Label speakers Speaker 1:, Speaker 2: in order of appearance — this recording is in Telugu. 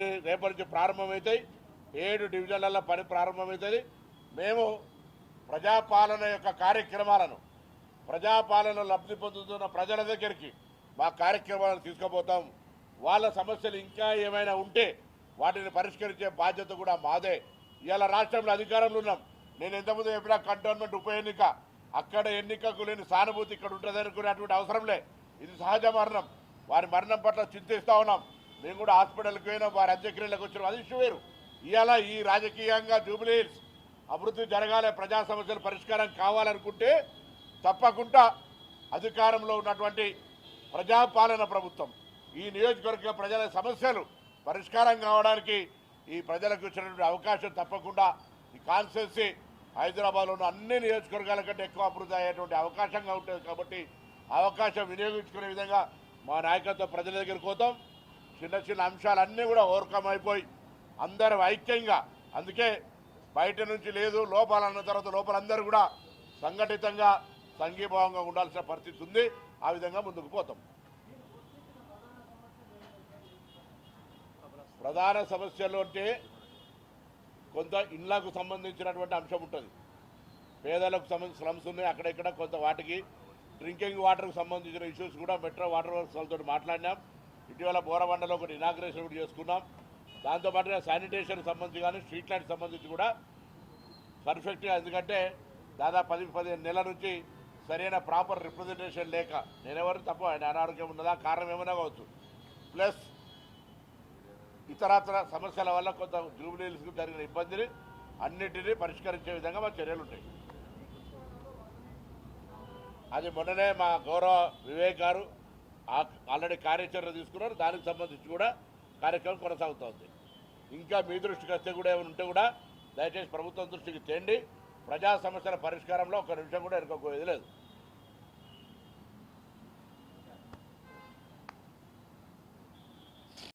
Speaker 1: రేపటి నుంచి ప్రారంభమవుతాయి. 7 డివిజన్లలో పని ప్రారంభమవుతుంది. మేము ప్రజాపాలన యొక్క కార్యక్రమాలను ప్రజాపాలన లబ్ధి పొందుతున్న ప్రజల దగ్గరికి మా కార్యక్రమాలను తీసుకుపోతాం. వాళ్ళ సమస్యలు ఇంకా ఏమైనా ఉంటే వాటిని పరిష్కరించే బాధ్యత కూడా మాదే. ఇవాళ రాష్ట్రంలో అధికారంలో ఉన్నాం. నేను ఎంతమంది చెప్పినా కంటోన్మెంట్ ఉప ఎన్నిక, అక్కడ ఎన్నికకు లేని సానుభూతి ఇక్కడ ఉంటుంది అనుకునేటువంటి అవసరం లే. ఇది సహజ మరణం. వారి మరణం పట్ల చింతిస్తూ ఉన్నాం. మేము కూడా హాస్పిటల్కి పోయినాం, వారి అంత్యక్రియలకు వచ్చినాం. అది ఇష్యూ వేరు. ఇవాళ ఈ రాజకీయంగా జూబ్లీహిల్స్ అభివృద్ధి జరగాలి, ప్రజా సమస్యల పరిష్కారం కావాలనుకుంటే తప్పకుండా అధికారంలో ఉన్నటువంటి ప్రజాపాలన ప్రభుత్వం ఈ నియోజకవర్గ ప్రజల సమస్యలు పరిష్కారం కావడానికి ఈ ప్రజలకు ఇచ్చినటువంటి అవకాశం తప్పకుండా ఈ కాన్స్టిట్యున్సీ హైదరాబాద్లో ఉన్న అన్ని నియోజకవర్గాల కంటే ఎక్కువ అభివృద్ధి అయ్యేటువంటి అవకాశంగా ఉంటుంది. కాబట్టి అవకాశం వినియోగించుకునే విధంగా మా నాయకత్వం ప్రజల దగ్గరికి పోతాం. చిన్న చిన్న అంశాలన్నీ కూడా ఓవర్కమ్ అయిపోయి అందరూ ఐక్యంగా, అందుకే బయట నుంచి లేదు లోపల అన్న తర్వాత లోపల అందరూ కూడా సంఘటితంగా సంఘీభావంగా ఉండాల్సిన పరిస్థితి ఉంది. ఆ విధంగా ముందుకు పోతాం. ప్రధాన సమస్యలు అంటే కొంత ఇళ్లకు సంబంధించినటువంటి అంశం ఉంటుంది. పేదలకు సంబంధించిన స్లమ్స్ ఉన్నాయి, అక్కడెక్కడ కొంత వాటికి డ్రింకింగ్ వాటర్కు సంబంధించిన ఇష్యూస్ కూడా మెట్రో వాటర్ వర్క్స్ వాళ్ళతో మాట్లాడినాం. ఇటీవల బోరబండలో ఒకటి ఇనాగ్రేషన్ కూడా చేసుకున్నాం. దాంతోపాటుగా శానిటేషన్ సంబంధించి కానీ స్ట్రీట్ లైట్ సంబంధించి కూడా పర్ఫెక్ట్గా, ఎందుకంటే దాదాపు 10-15 నెలల నుంచి సరైన ప్రాపర్ రిప్రజెంటేషన్ లేక, నేనెవరు తప్ప ఆయన అనారోగ్యం ఉన్నదా కారణం ఏమైనా కావచ్చు, ప్లస్ ఇతరత్ర సమస్యల వల్ల కొంత జూబ్లీహిల్స్కు జరిగిన ఇబ్బందిని అన్నింటినీ పరిష్కరించే విధంగా మా చర్యలు ఉంటాయి. అది మొన్ననే మా గౌరవ వివేక్ గారు ఆల్రెడీ కార్యాచరణ తీసుకున్నారు. దానికి సంబంధించి కూడా కార్యక్రమం కొనసాగుతోంది. ఇంకా మీ దృష్టికి వస్తే కూడా ఏమైనా ఉంటే కూడా దయచేసి ప్రభుత్వం దృష్టికి తేండి. ప్రజా సమస్యల పరిష్కారంలో ఒక నిమిషం కూడా ఎన్నుకోలేదు లేదు.